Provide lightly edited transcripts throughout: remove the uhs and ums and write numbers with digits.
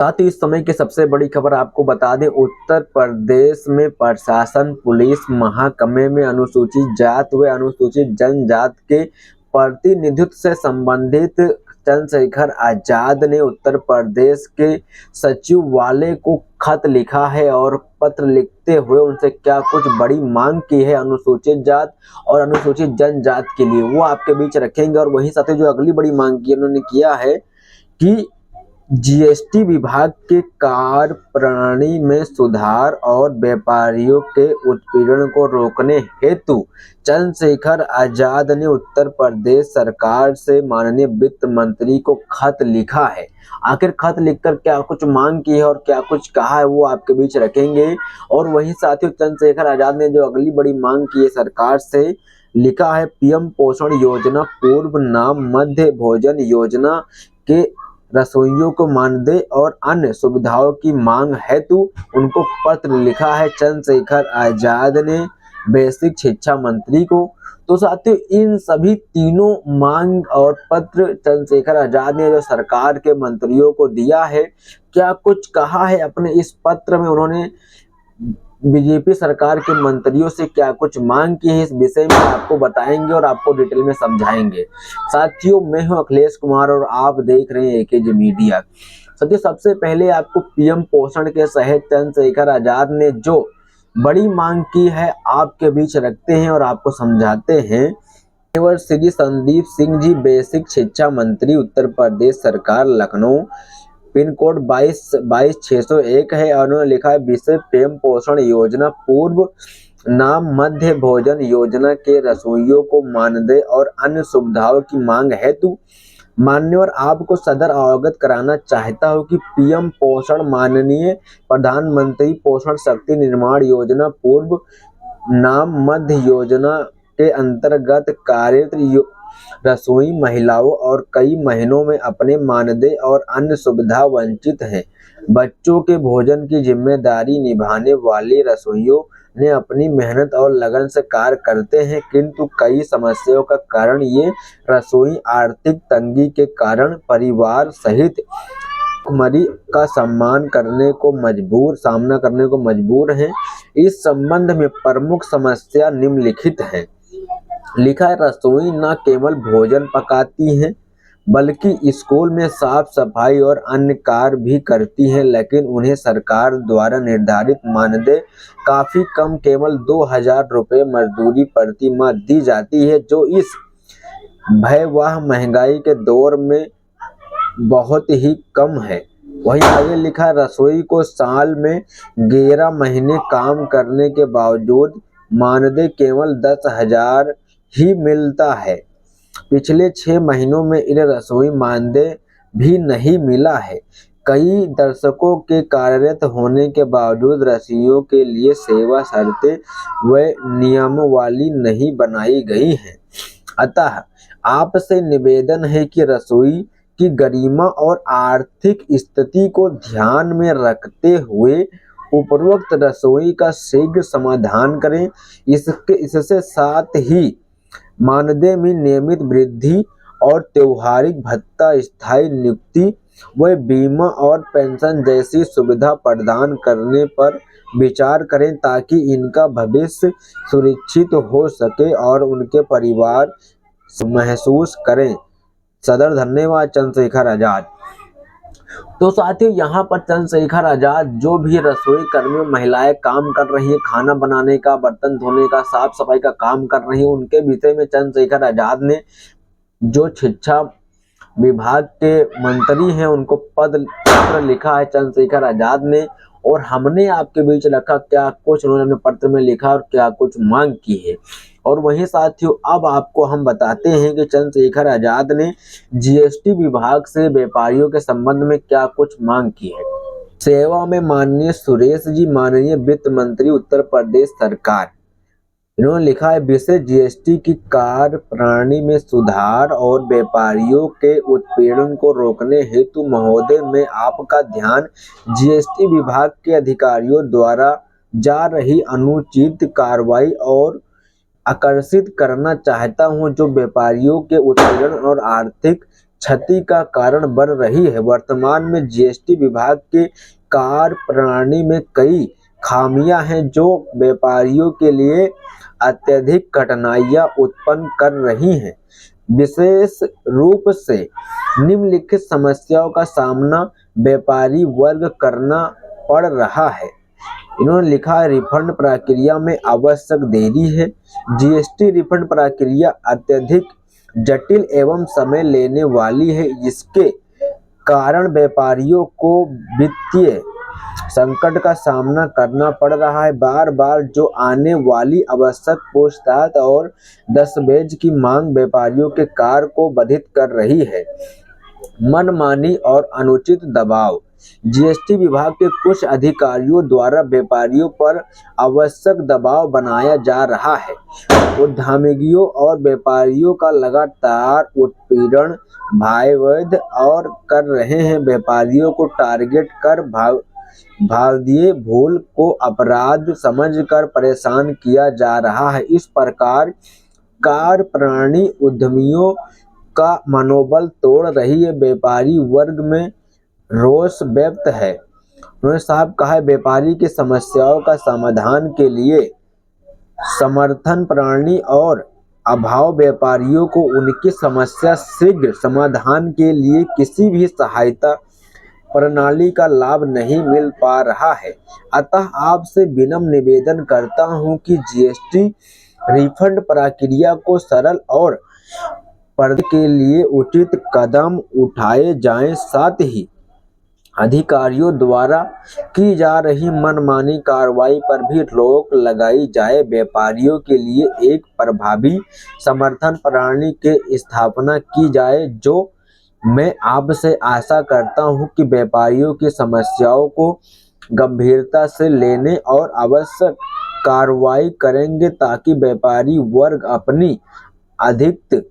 साथ ही इस समय की सबसे बड़ी खबर आपको बता दें, उत्तर प्रदेश में प्रशासन पुलिस महकमे में अनुसूचित जात व अनुसूचित जनजात के प्रतिनिधित्व से संबंधित चंद्रशेखर आजाद ने उत्तर प्रदेश के सचिवालय को खत लिखा है और पत्र लिखते हुए उनसे क्या कुछ बड़ी मांग की है अनुसूचित जात और अनुसूचित जनजात के लिए, वो आपके बीच रखेंगे। और वहीं साथ ही जो अगली बड़ी मांग की उन्होंने किया है कि जीएसटी विभाग के कार्य प्रणाली में सुधार और व्यापारियों के उत्पीड़न को रोकने हेतु चंद्रशेखर आजाद ने उत्तर प्रदेश सरकार से माननीय वित्त मंत्री को खत लिखा है। आखिर खत लिखकर क्या कुछ मांग की है और क्या कुछ कहा है, वो आपके बीच रखेंगे। और वहीं साथियों, चंद्रशेखर आजाद ने जो अगली बड़ी मांग की है सरकार से, लिखा है पीएम पोषण योजना पूर्व नाम मध्य भोजन योजना के रसोइयों को मानदेय और अन्य सुविधाओं की मांग हेतु उनको पत्र लिखा है चंद्रशेखर आजाद ने बेसिक शिक्षा मंत्री को। तो साथियों, इन सभी तीनों मांग और पत्र चंद्रशेखर आजाद ने जो सरकार के मंत्रियों को दिया है, क्या कुछ कहा है अपने इस पत्र में, उन्होंने बीजेपी सरकार के मंत्रियों से क्या कुछ मांग की है, इस विषय में आपको बताएंगे और आपको डिटेल में समझाएंगे। साथियों, मैं हूं अखिलेश कुमार और आप देख रहे हैं एकेजे मीडिया। साथियों, सबसे पहले आपको पीएम पोषण के तहत चंद्रशेखर आजाद ने जो बड़ी मांग की है आपके बीच रखते हैं और आपको समझाते हैं। श्री संदीप सिंह जी, बेसिक शिक्षा मंत्री, उत्तर प्रदेश सरकार, लखनऊ, पिन कोड 22,601 है। और उन्होंने लिखा है विषय पीएम पोषण योजना पूर्व नाम मध्य भोजन योजना के रसोइयों को मानदेय और अन्य सुविधाओं की मांग हेतु मान्यवर आपको सदर अवगत कराना चाहता हूं कि पीएम पोषण माननीय प्रधानमंत्री पोषण शक्ति निर्माण योजना पूर्व नाम मध्य योजना के अंतर्गत कार्यरत रसोई महिलाओं और कई महीनों में अपने मानदेय और अन्य सुविधा वंचित हैं। बच्चों के भोजन की जिम्मेदारी निभाने वाले रसोइयों ने अपनी मेहनत और लगन से कार्य करते हैं, किंतु कई समस्याओं का कारण ये रसोई आर्थिक तंगी के कारण परिवार सहित भुखमरी का सामना करने को मजबूर हैं। इस संबंध में प्रमुख समस्या निम्नलिखित है। लिखा है रसोई न केवल भोजन पकाती हैं बल्कि स्कूल में साफ सफाई और अन्य कार्य भी करती हैं, लेकिन उन्हें सरकार द्वारा निर्धारित मानदेय काफी कम, केवल 2,000 रुपये मजदूरी प्रति माह दी जाती है, जो इस भयावह महंगाई के दौर में बहुत ही कम है। वहीं आगे लिखा रसोई को साल में 11 महीने काम करने के बावजूद मानदेय केवल 10,000 ही मिलता है। पिछले 6 महीनों में इन्हें रसोई मानदेय भी नहीं मिला है। कई दशकों के कार्यरत होने के बावजूद रसोइयों के लिए सेवा शर्तें व नियमावली नहीं बनाई गई हैं। अतः आपसे निवेदन है कि रसोई की गरिमा और आर्थिक स्थिति को ध्यान में रखते हुए उपरोक्त रसोई का शीघ्र समाधान करें। इससे साथ ही मानदेय में नियमित वृद्धि और त्योहारिक भत्ता, स्थायी नियुक्ति व बीमा और पेंशन जैसी सुविधा प्रदान करने पर विचार करें, ताकि इनका भविष्य सुरक्षित हो सके और उनके परिवार महसूस करें। सदर धन्यवाद, चंद्रशेखर आजाद। तो साथियों, यहाँ पर चंद्रशेखर आजाद जो भी रसोई कर्मी महिलाएं काम कर रही है, खाना बनाने का, बर्तन धोने का, साफ सफाई का काम कर रही है, उनके विषय में चंद्रशेखर आजाद ने जो शिक्षा विभाग के मंत्री हैं उनको पत्र लिखा है चंद्रशेखर आजाद ने। और हमने आपके बीच रखा क्या कुछ उन्होंने पत्र में लिखा और क्या कुछ मांग की है। और वहीं साथियों, अब आपको हम बताते हैं कि चंद्रशेखर आजाद ने जीएसटी विभाग से व्यापारियों के संबंध में क्या कुछ मांग की है। सेवा में माननीय सुरेश जी, माननीय वित्त मंत्री, उत्तर प्रदेश सरकार। इन्होंने लिखा है विषय जीएसटी की कार्य प्रणाली में सुधार और व्यापारियों के उत्पीड़न को रोकने हेतु महोदय, मैं आपका ध्यान जीएसटी विभाग के अधिकारियों द्वारा जा रही अनुचित कार्रवाई और आकर्षित करना चाहता हूं, जो व्यापारियों के उत्पीड़न और आर्थिक क्षति का कारण बन रही है। वर्तमान में जीएसटी विभाग के कार्यप्रणाली में कई खामियां हैं जो व्यापारियों के लिए अत्यधिक कठिनाइयां उत्पन्न कर रही हैं। विशेष रूप से निम्नलिखित समस्याओं का सामना व्यापारी वर्ग करना पड़ रहा है। इन्होंने लिखा है, रिफंड प्रक्रिया में आवश्यक देरी है। जीएसटी रिफंड प्रक्रिया अत्यधिक जटिल एवं समय लेने वाली है, जिसके कारण व्यापारियों को वित्तीय संकट का सामना करना पड़ रहा है। बार बार जो आने वाली आवश्यक पूछताछ और दस्तावेज की मांग व्यापारियों के कार्य को बाधित कर रही है। मनमानी और अनुचित दबाव। जीएसटी विभाग के कुछ अधिकारियों द्वारा व्यापारियों पर आवश्यक दबाव बनाया जा रहा है। उद्यमियों और व्यापारियों का लगातार उत्पीड़न भयावह और कर रहे हैं। व्यापारियों को टारगेट कर भावदीय भूल को अपराध समझकर परेशान किया जा रहा है। इस प्रकार कार्यप्रणाली उद्यमियों का मनोबल तोड़ रही है। व्यापारी वर्ग में रोष व्यक्त है। उन्होंने साहब कहा है, व्यापारी की समस्याओं का समाधान के लिए समर्थन प्रणाली और अभाव व्यापारियों को उनकी समस्या शीघ्र समाधान के लिए किसी भी सहायता प्रणाली का लाभ नहीं मिल पा रहा है। अतः आपसे विनम्र निवेदन करता हूं कि जीएसटी रिफंड प्रक्रिया को सरल और पारदर्शी के लिए उचित कदम उठाए जाएं। साथ ही अधिकारियों द्वारा की जा रही मनमानी कार्रवाई पर भी रोक लगाई जाए। व्यापारियों के लिए एक प्रभावी समर्थन प्रणाली की स्थापना की जाए। जो मैं आपसे आशा करता हूं कि व्यापारियों की समस्याओं को गंभीरता से लेने और आवश्यक कार्रवाई करेंगे ताकि व्यापारी वर्ग अपनी अधिक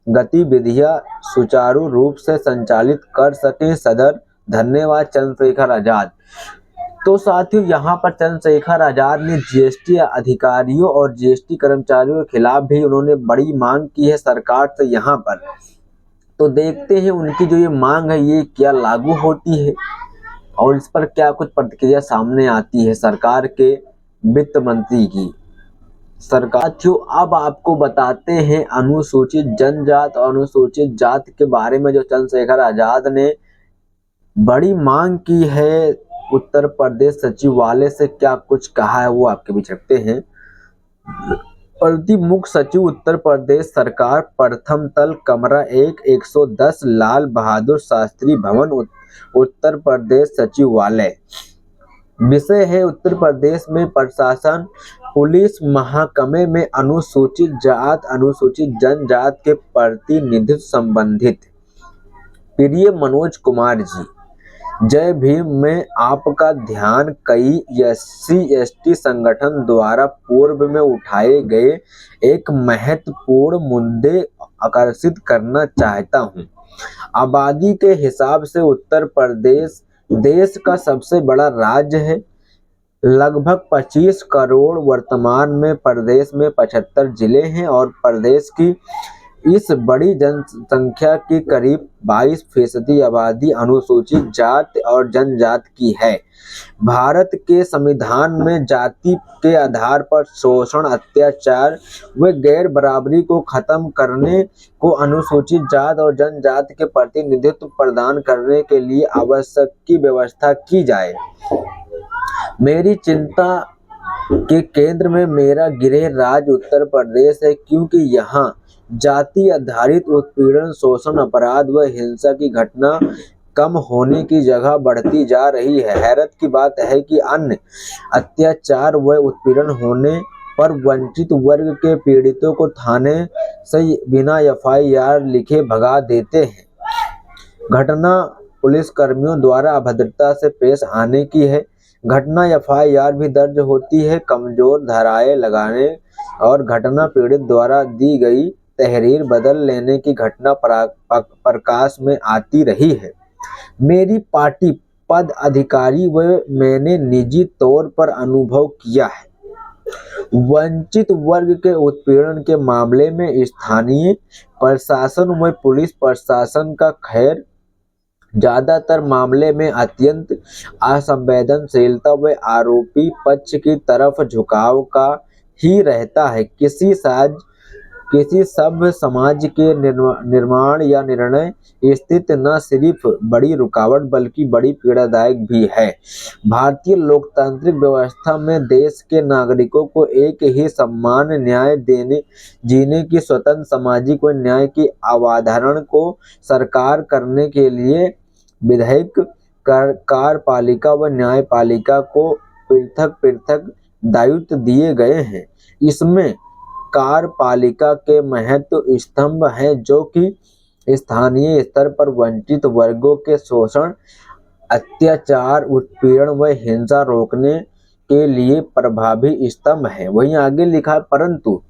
गतिविधियां सुचारू रूप से संचालित कर सकें। सदर धन्यवाद, चंद्रशेखर आजाद। तो साथियों, यहाँ पर चंद्रशेखर आजाद ने जीएसटी अधिकारियों और जीएसटी कर्मचारियों के खिलाफ भी उन्होंने बड़ी मांग की है सरकार से। यहाँ पर तो देखते हैं उनकी जो ये मांग है ये क्या लागू होती है और इस पर क्या कुछ प्रतिक्रिया सामने आती है सरकार के वित्त मंत्री की। साथियों, अब आपको बताते हैं अनुसूचित जनजाति और अनुसूचित जाति के बारे में। जो चंद्रशेखर आजाद ने बड़ी मांग की है उत्तर प्रदेश सचिवालय से, क्या कुछ कहा है वो आपके बीच रखते हैं। प्रति मुख्य सचिव उत्तर प्रदेश सरकार, प्रथम तल, कमरा 1, 110, लाल बहादुर शास्त्री भवन, उत्तर प्रदेश सचिवालय। विषय है उत्तर प्रदेश में प्रशासन पुलिस महकमे में अनुसूचित जाति अनुसूचित जनजाति के प्रतिनिधित्व संबंधित। प्रिय मनोज कुमार जी, जय भीम में आपका ध्यान कई SC/ST संगठन द्वारा पूर्व में उठाए गए एक महत्वपूर्ण मुद्दे आकर्षित करना चाहता हूं। आबादी के हिसाब से उत्तर प्रदेश देश का सबसे बड़ा राज्य है, लगभग 25 करोड़। वर्तमान में प्रदेश में 75 जिले हैं और प्रदेश की इस बड़ी जनसंख्या की करीब 22% आबादी अनुसूचित जाति और जनजाति की है। भारत के संविधान में जाति के आधार पर शोषण, अत्याचार व गैर बराबरी को खत्म करने को अनुसूचित जाति और जनजाति के प्रतिनिधित्व प्रदान करने के लिए आवश्यक की व्यवस्था की जाए। मेरी चिंता के केंद्र में मेरा गृह राज्य उत्तर प्रदेश है, क्योंकि यहाँ जाति आधारित उत्पीड़न, शोषण, अपराध व हिंसा की घटना कम होने की जगह बढ़ती जा रही है। हैरत की बात है कि अन्य अत्याचार व उत्पीड़न होने पर वंचित वर्ग के पीड़ितों को थाने से बिना FIR लिखे भगा देते हैं। घटना पुलिसकर्मियों द्वारा अभद्रता से पेश आने की है। घटना FIR भी दर्ज होती है। कमजोर धाराएं लगाने और घटना पीड़ित द्वारा दी गई तहरीर बदल लेने की घटना प्रकाश में आती रही है। मेरी पार्टी पद अधिकारी व मैंने निजी तौर पर अनुभव किया है। वंचित वर्ग के उत्पीड़न के मामले में स्थानीय प्रशासन व पुलिस प्रशासन का खैर ज्यादातर मामले में अत्यंत असंवेदनशीलता व आरोपी पक्ष की तरफ झुकाव का ही रहता है। किसी सभ्य समाज के निर्माण या निर्णय स्थिति न सिर्फ बड़ी रुकावट बल्कि बड़ी पीड़ादायक भी है। भारतीय लोकतांत्रिक व्यवस्था में देश के नागरिकों को एक ही समान न्याय जीने की स्वतंत्र सामाजिक व न्याय की अवधारणा को साकार करने के लिए विधायिक कार्यपालिका व न्यायपालिका को पृथक दायित्व दिए गए हैं। इसमें कार्यपालिका के महत्व स्तंभ हैं जो कि स्थानीय स्तर पर वंचित वर्गों के शोषण, अत्याचार, उत्पीड़न व हिंसा रोकने के लिए प्रभावी स्तंभ है। वहीं आगे लिखा, परंतु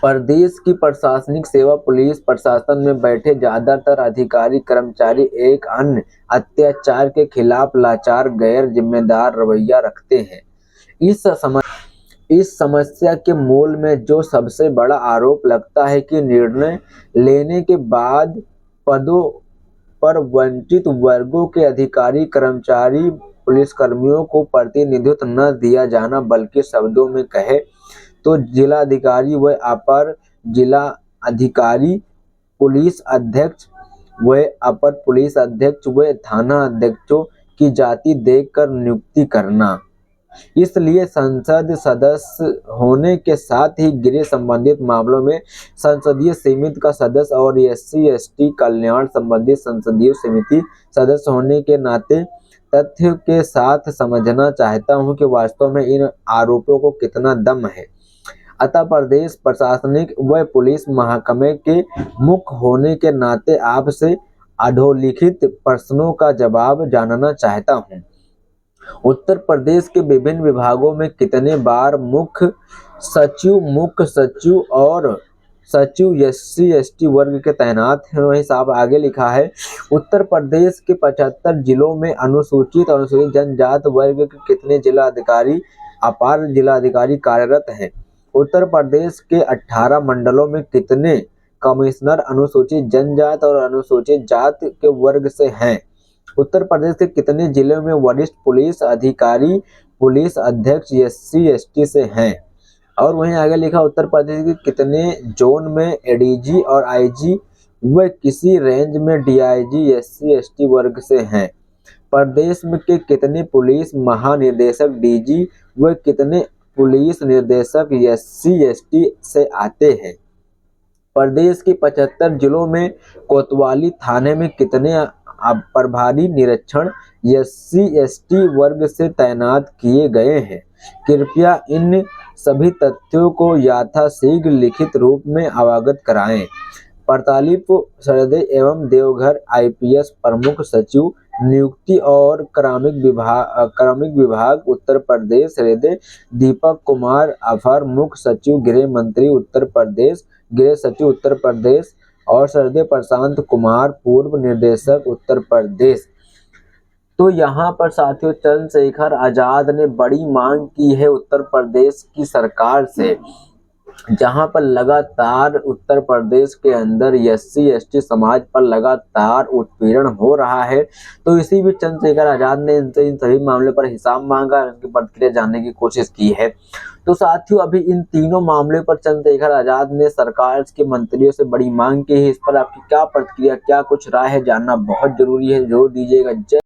प्रदेश की प्रशासनिक सेवा पुलिस प्रशासन में बैठे ज्यादातर अधिकारी कर्मचारी एक अन्य अत्याचार के खिलाफ लाचार गैर जिम्मेदार रवैया रखते हैं। इस समस्या के मूल में जो सबसे बड़ा आरोप लगता है कि निर्णय लेने के बाद पदों पर वंचित वर्गों के अधिकारी कर्मचारी पुलिसकर्मियों को प्रतिनिधित्व न दिया जाना, बल्कि शब्दों में कहे तो जिलाधिकारी व अपर जिलाधिकारी, पुलिस अध्यक्ष व अपर पुलिस अध्यक्ष व थाना अध्यक्षों की जाति देखकर नियुक्ति करना। इसलिए संसद सदस्य होने के साथ ही गृह संबंधित मामलों में संसदीय समिति का सदस्य और SC/ST कल्याण संबंधी संसदीय समिति सदस्य होने के नाते तथ्य के साथ समझना चाहता हूं कि वास्तव में इन आरोपों को कितना दम है। अतः प्रदेश प्रशासनिक व पुलिस महकमे के मुख्य होने के नाते आपसे अधोलिखित प्रश्नों का जवाब जानना चाहता हूं। उत्तर प्रदेश के विभिन्न विभागों में कितने बार मुख्य सचिव और सचिव SC/ST वर्ग के तैनात हैं। वही साहब आगे लिखा है, उत्तर प्रदेश के 75 जिलों में अनुसूचित जनजाति वर्ग के कितने जिलाधिकारी, अपर जिलाधिकारी कार्यरत हैं। उत्तर प्रदेश के 18 मंडलों में कितने कमिश्नर अनुसूचित जनजाति और अनुसूचित जाति के वर्ग से हैं। उत्तर प्रदेश के कितने जिलों में वरिष्ठ पुलिस अधिकारी पुलिस अध्यक्ष SC/ST से हैं। और वहीं आगे लिखा, उत्तर प्रदेश के कितने जोन में ADG और IG व किसी रेंज में DIG SC/ST वर्ग से हैं। प्रदेश में के कितने पुलिस महानिदेशक DG व कितने पुलिस निदेशक SC/ST से आते हैं। प्रदेश के 75 जिलों में कोतवाली थाने में कितने प्रभारी निरीक्षण SC/ST वर्ग से तैनात किए गए हैं। कृपया इन सभी तथ्यों को यथाशीघ्र लिखित रूप में अवगत कराएं। पाटलिपुत्र हृदय एवं देवघर IPS प्रमुख सचिव नियुक्ति और कार्मिक विभाग उत्तर प्रदेश हृदय दीपक कुमार अफर मुख्य सचिव गृह मंत्री उत्तर प्रदेश गृह सचिव उत्तर प्रदेश और हृदय प्रशांत कुमार पूर्व निदेशक उत्तर प्रदेश। तो यहाँ पर साथियों चंद्रशेखर आजाद ने बड़ी मांग की है उत्तर प्रदेश की सरकार से, जहां पर लगातार उत्तर प्रदेश के अंदर SC/ST समाज पर लगातार उत्पीड़न हो रहा है। तो इसी बीच चंद्रशेखर आजाद ने इनसे इन सभी मामलों पर हिसाब मांगा और उनकी प्रतिक्रिया जानने की कोशिश की है। तो साथियों अभी इन तीनों मामले पर चंद्रशेखर आजाद ने सरकार के मंत्रियों से बड़ी मांग की है। इस पर आपकी क्या प्रतिक्रिया, क्या कुछ राय है, जानना बहुत जरूरी है, जरूर दीजिएगा। जय